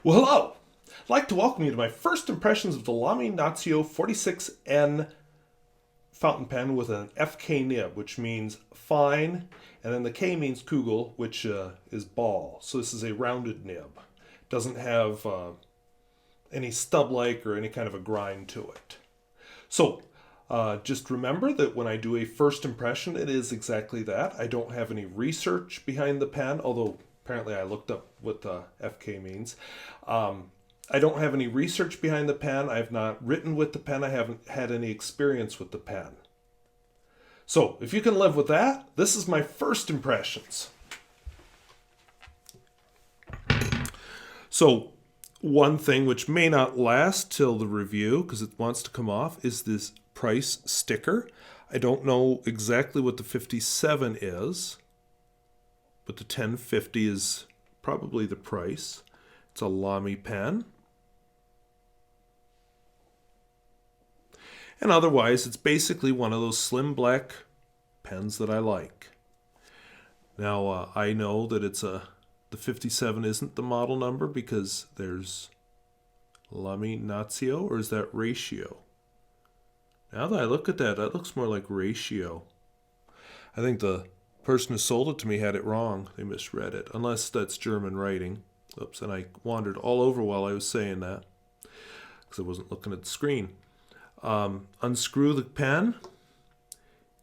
Well, hello! I'd like to welcome you to my first impressions of the Lamy 46N fountain pen with an FK nib, which means fine, and then the K means Kugel, which is ball. So this is a rounded nib. Doesn't have any stub-like or any kind of a grind to it. So just remember that when I do a first impression, it is exactly that. I don't have any research behind the pen, although apparently I looked up what FK means. I don't have any research behind the pen. I have not written with the pen. I haven't had any experience with the pen. So if you can live with that, this is my first impressions. So one thing which may not last till the review because it wants to come off is this price sticker. I don't know exactly what the 57 is, but the 1050 is probably the price. It's a Lamy pen. And otherwise, it's basically one of those slim black pens that I like. Now, I know that the 57 isn't the model number because there's Lamy Nazio, or is that ratio? Now that I look at that, that looks more like ratio. I think the person who sold it to me had it wrong. They misread it, unless that's German writing. Oops, and I wandered all over while I was saying that because I wasn't looking at the screen. Unscrew the pen.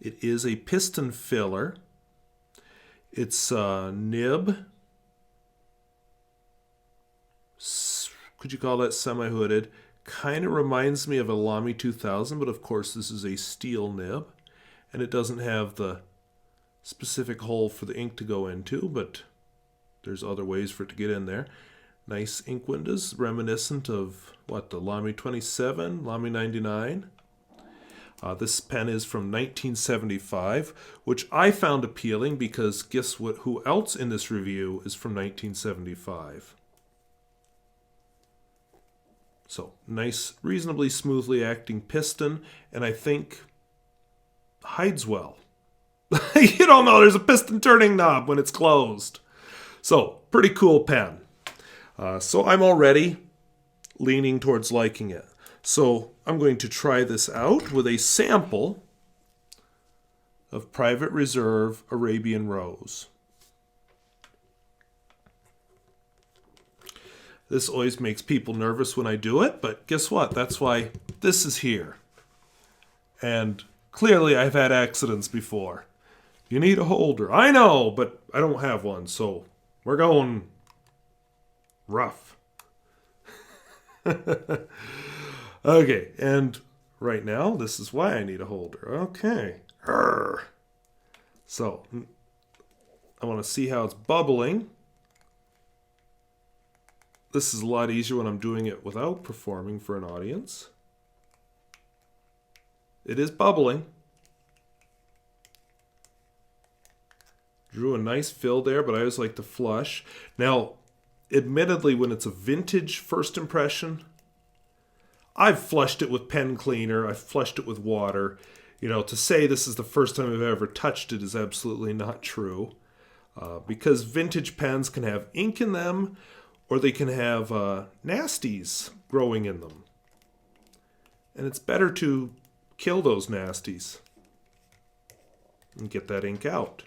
It is a piston filler. It's a nib. Could you call that semi-hooded? Kind of reminds me of a Lamy 2000, but of course this is a steel nib. And it doesn't have the specific hole for the ink to go into, but there's other ways for it to get in there. Nice ink windows, reminiscent of, what, the Lamy 27, Lamy 99. This pen is from 1975, which I found appealing because guess what? Who else in this review is from 1975? So, nice, reasonably smoothly acting piston, and I think hides well. You don't know there's a piston turning knob when it's closed. So, pretty cool pen. So I'm already leaning towards liking it. So I'm going to try this out with a sample of Private Reserve Arabian Rose. This always makes people nervous when I do it, but guess what? That's why this is here. And clearly I've had accidents before. You need a holder. I know, but I don't have one, so we're going rough. Okay, and right now, this is why I need a holder. Okay. So, I want to see how it's bubbling. This is a lot easier when I'm doing it without performing for an audience. It is bubbling. Drew a nice fill there, but I always like to flush. Now, admittedly, when it's a vintage first impression, I've flushed it with pen cleaner. I've flushed it with water. You know, to say this is the first time I've ever touched it is absolutely not true. Because vintage pens can have ink in them, or they can have nasties growing in them. And it's better to kill those nasties and get that ink out.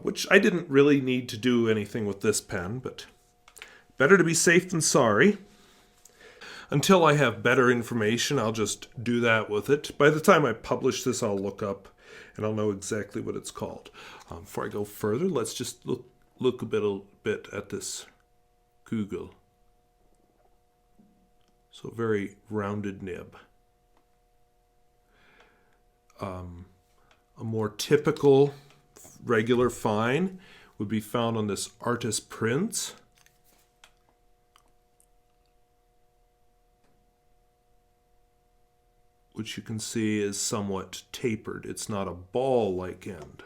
Which I didn't really need to do anything with this pen, but better to be safe than sorry. Until I have better information, I'll just do that with it. By the time I publish this, I'll look up and I'll know exactly what it's called. Before I go further, let's just look a bit at this Kugel. So very rounded nib. A more typical regular fine would be found on this artist prints. Which you can see is somewhat tapered. It's not a ball-like end.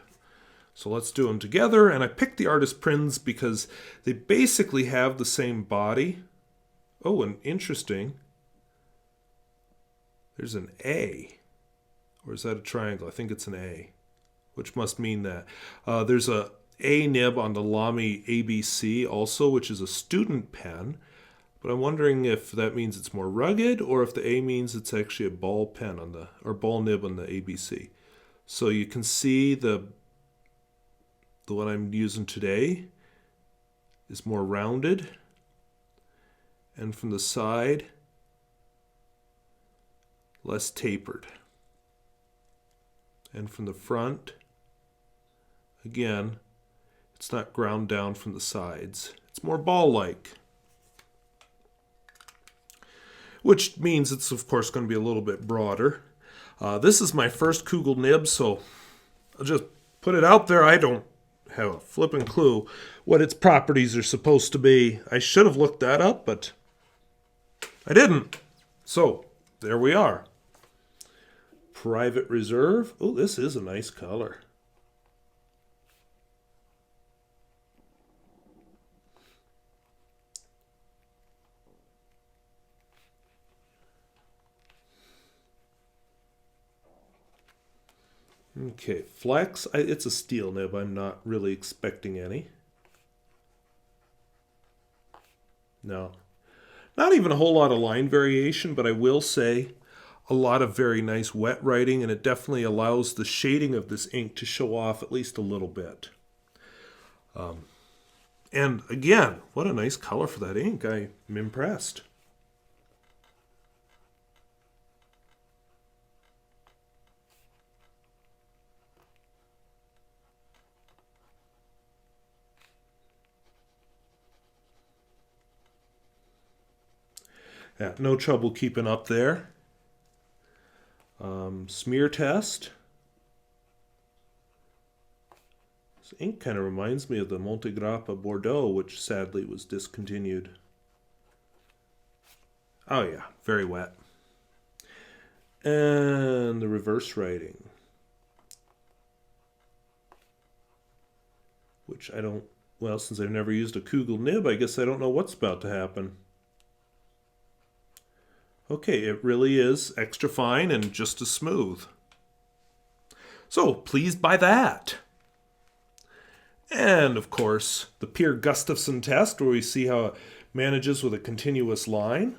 So let's do them together. And I picked the artist prints because they basically have the same body. Oh, and interesting. There's an A. Or is that a triangle? I think it's an A, which must mean that. There's a A nib on the Lamy ABC also, which is a student pen. But I'm wondering if that means it's more rugged or if the A means it's actually a ball pen on the, or ball nib on the ABC. So you can see the one I'm using today is more rounded. And from the side, less tapered. And from the front, again, it's not ground down from the sides. It's more ball-like. Which means it's, of course, going to be a little bit broader. This is my first Kugel nib, so I'll just put it out there. I don't have a flipping clue what its properties are supposed to be. I should have looked that up, but I didn't. So, there we are. Private Reserve. Oh, this is a nice color. Okay, Flex. It's a steel nib. I'm not really expecting any. No. Not even a whole lot of line variation, but I will say a lot of very nice wet writing, and it definitely allows the shading of this ink to show off at least a little bit. And again, what a nice color for that ink. I'm impressed. Yeah, no trouble keeping up there. Smear test. This ink kind of reminds me of the Montegrappa Bordeaux, which sadly was discontinued. Oh yeah, very wet. And the reverse writing, which I don't, well, since I've never used a Kugel nib, I guess I don't know what's about to happen. Okay, it really is extra fine and just as smooth. So, pleased by that. And, of course, the Peer Gustafson test, where we see how it manages with a continuous line.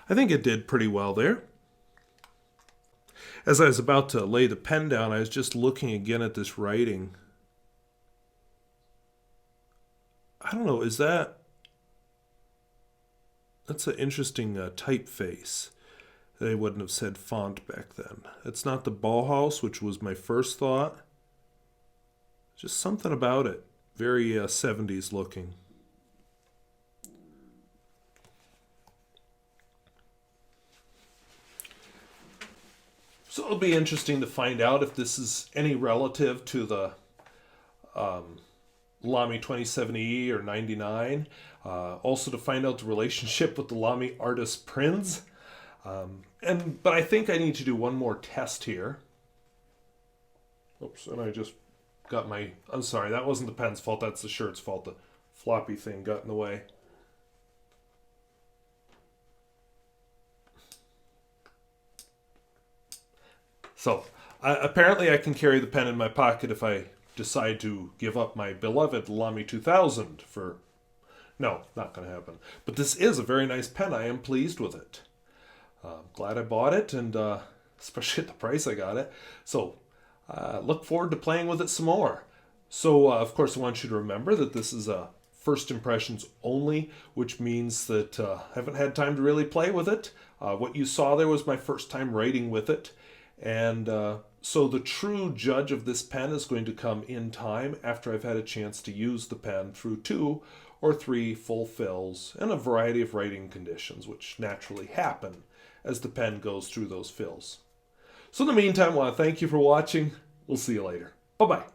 I think it did pretty well there. As I was about to lay the pen down, I was just looking again at this writing. I don't know, that's an interesting typeface. They wouldn't have said font back then. It's not the Bauhaus, which was my first thought. Just something about it. Very 70s looking. So it'll be interesting to find out if this is any relative to the Lamy 27E or 99. Also to find out the relationship with the Lamy Artist Prinz. But I think I need to do one more test here. Oops, and I just got my... I'm sorry, that wasn't the pen's fault, that's the shirt's fault. The floppy thing got in the way. So, apparently I can carry the pen in my pocket if I decide to give up my beloved Lamy 2000 for... No, not going to happen. But this is a very nice pen. I am pleased with it. Glad I bought it, and especially at the price I got it. So, look forward to playing with it some more. So, of course, I want you to remember that this is a first impressions only, which means that I haven't had time to really play with it. What you saw there was my first time writing with it. And so the true judge of this pen is going to come in time after I've had a chance to use the pen through 2 or 3 full fills and a variety of writing conditions, which naturally happen as the pen goes through those fills. So in the meantime, I want to thank you for watching. We'll see you later. Bye-bye.